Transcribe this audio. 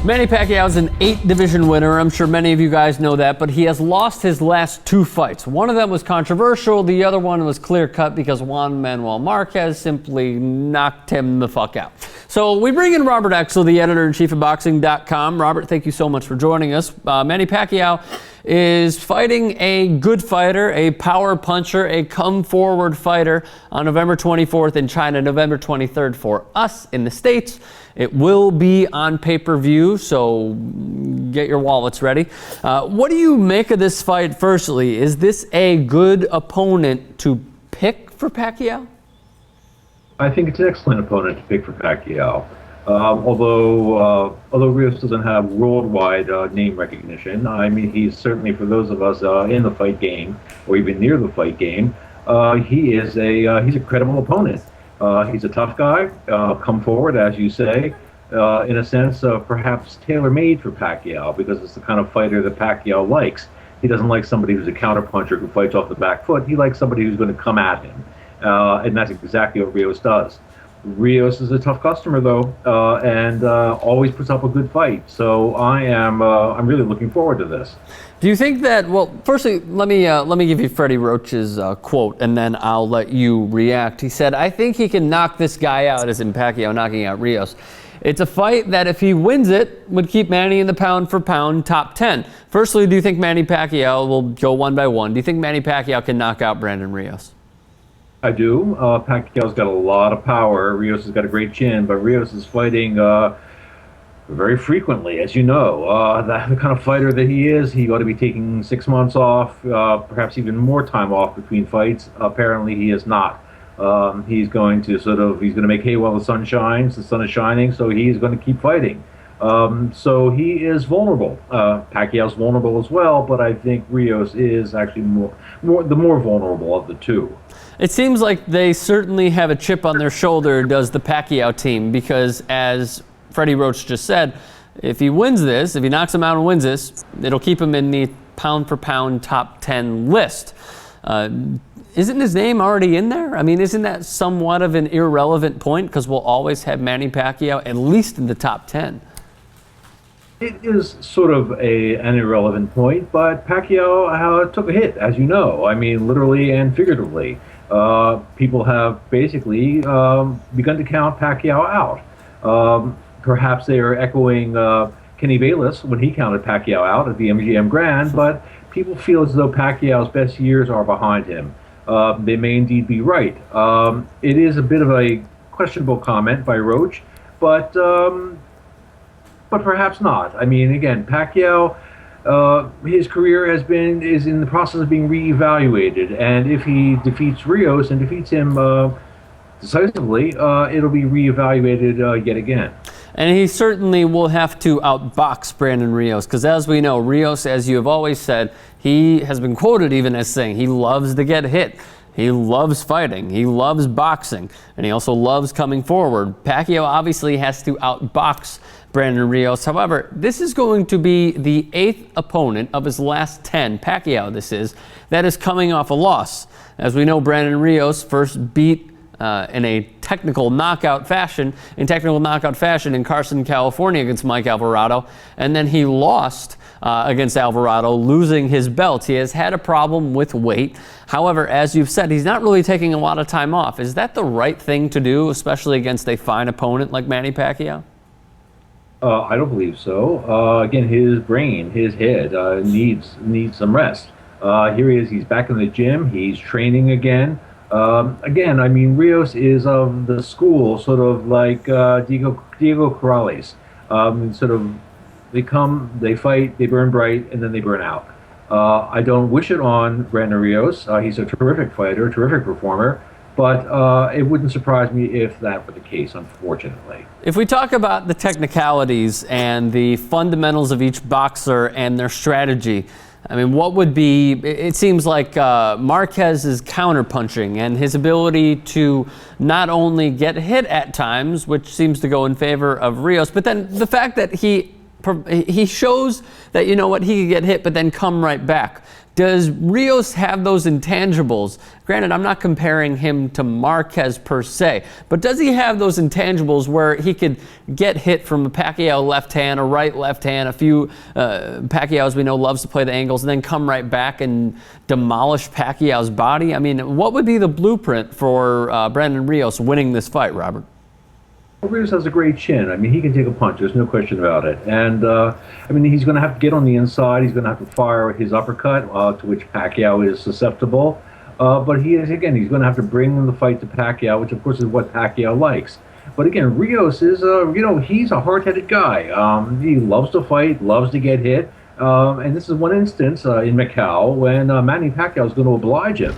Manny Pacquiao is an 8-division winner. I'm sure many of you guys know that, but he has lost his last 2 fights. One of them was controversial. The other one was clear-cut because Juan Manuel Marquez simply knocked him the fuck out. So we bring in Robert Exel, the editor-in-chief of Boxing.com. Robert, thank you so much for joining us. Manny Pacquiao is fighting a good fighter, a power puncher, a come-forward fighter on November 24th in China, November 23rd for us in the States. It will be on pay-per-view, so get your wallets ready. What do you make of this fight, firstly? Is this a good opponent to pick for Pacquiao? I think it's an excellent opponent to pick for Pacquiao. Although Rios doesn't have worldwide name recognition, I mean, he's certainly, for those of us in the fight game, or even near the fight game, he's a credible opponent. He's a tough guy, come forward, as you say, in a sense, perhaps tailor-made for Pacquiao, because it's the kind of fighter that Pacquiao likes. He doesn't like somebody who's a counterpuncher who fights off the back foot. He likes somebody who's going to come at him, and that's exactly what Rios does. Rios is a tough customer, though, and always puts up a good fight. So I'm really looking forward to this. Do you think that? Well, firstly, let me give you Freddie Roach's quote, and then I'll let you react. He said, "I think he can knock this guy out," as in Pacquiao knocking out Rios. "It's a fight that, if he wins it, would keep Manny in the pound-for-pound top 10. Firstly, do you think Manny Pacquiao will go one by one? Do you think Manny Pacquiao can knock out Brandon Rios?" I do. Pacquiao's got a lot of power. Rios has got a great chin, but Rios is fighting very frequently, as you know. The kind of fighter that he is, he ought to be taking 6 months off, perhaps even more time off between fights. Apparently, he is not. He's going to make hay while the sun shines. The sun is shining, so he's going to keep fighting. So he is vulnerable. Pacquiao's vulnerable as well, but I think Rios is actually the more vulnerable of the two. It seems like they certainly have a chip on their shoulder, does the Pacquiao team, because as Freddie Roach just said, if he wins this, if he knocks him out and wins this, it'll keep him in the pound-for-pound top 10 list. Isn't his name already in there? I mean, isn't that somewhat of an irrelevant point, because we'll always have Manny Pacquiao at least in the top 10? It is sort of an irrelevant point, but Pacquiao took a hit, as you know. I mean, literally and figuratively. People have basically begun to count Pacquiao out. Perhaps they are echoing Kenny Bayless when he counted Pacquiao out at the MGM Grand, but people feel as though Pacquiao's best years are behind him. They may indeed be right. It is a bit of a questionable comment by Roach, but perhaps not. I mean, again, Pacquiao, his career is in the process of being reevaluated, and if he defeats Rios and defeats him decisively, it'll be reevaluated yet again. And he certainly will have to outbox Brandon Rios, because as we know, Rios, as you have always said, he has been quoted even as saying he loves to get hit. He loves fighting. He loves boxing. And he also loves coming forward. Pacquiao obviously has to outbox Brandon Rios. However, this is going to be the 8th opponent of his last 10, Pacquiao this is, that is coming off a loss. As we know, Brandon Rios first beat in a technical knockout fashion in Carson, California against Mike Alvarado. And then he lost against Alvarado, losing his belt. He has had a problem with weight. However, as you've said, he's not really taking a lot of time off. Is that the right thing to do, especially against a fine opponent like Manny Pacquiao? I don't believe so. Again, his brain, his head needs some rest. Here he is. He's back in the gym. He's training again. Again, I mean, Rios is of the school, sort of like Diego Corrales. Sort of, they come, they fight, they burn bright, and then they burn out. I don't wish it on Brandon Rios. He's a terrific fighter, a terrific performer, but it wouldn't surprise me if that were the case, unfortunately. If we talk about the technicalities and the fundamentals of each boxer and their strategy, I mean, what would be, it seems like Marquez's counterpunching and his ability to not only get hit at times, which seems to go in favor of Rios, but then the fact that he he shows that, you know what, he can get hit but then come right back. Does Rios have those intangibles? Granted, I'm not comparing him to Marquez per se, but does he have those intangibles where he could get hit from a Pacquiao left hand, a right left hand, a few Pacquiao, as we know, loves to play the angles, and then come right back and demolish Pacquiao's body? I mean, what would be the blueprint for Brandon Rios winning this fight, Robert? Rios has a great chin. I mean, he can take a punch. There's no question about it. And, I mean, he's going to have to get on the inside. He's going to have to fire his uppercut, to which Pacquiao is susceptible. But he's going to have to bring the fight to Pacquiao, which, of course, is what Pacquiao likes. But, again, Rios is, he's a hard-headed guy. He loves to fight, loves to get hit. And this is one instance in Macau when Manny Pacquiao is going to oblige him.